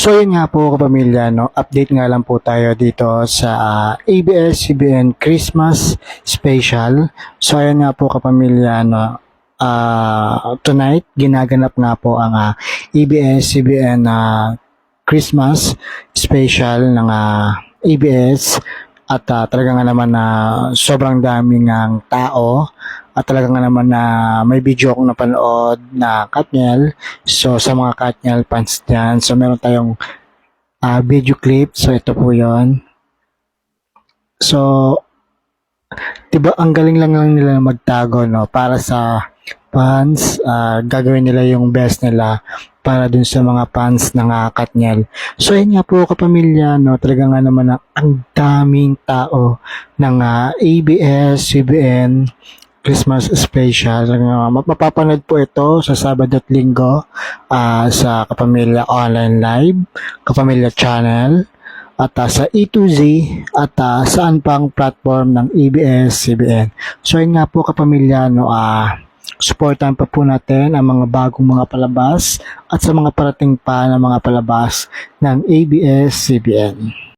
So yun nga po kapamilya, no? Update nga lang po tayo dito sa ABS-CBN Christmas Special. So ayun nga po kapamilya, no? Tonight, ginaganap nga po ang ABS-CBN Christmas Special ng ABS at talaga nga naman na sobrang daming ang tao at talaga nga naman na may video akong napanood na Katniel. So sa mga Katniel fans dyan, so meron tayong video clip. So ito po yon. So diba ang galing lang nila magtago, no, para sa fans. Gagawin nila yung best nila para dun sa mga fans ng Katniel. So yun nga po kapamilya, no, talaga nga naman ang daming tao ng ABS-CBN Christmas Special. Mapapanood po ito sa Sabado at Linggo sa Kapamilya Online Live, Kapamilya Channel, at sa E2Z at saan pang platform ng ABS-CBN. So yun nga po kapamilya, no, supportan pa po natin ang mga bagong mga palabas at sa mga parating pa na mga palabas ng ABS-CBN.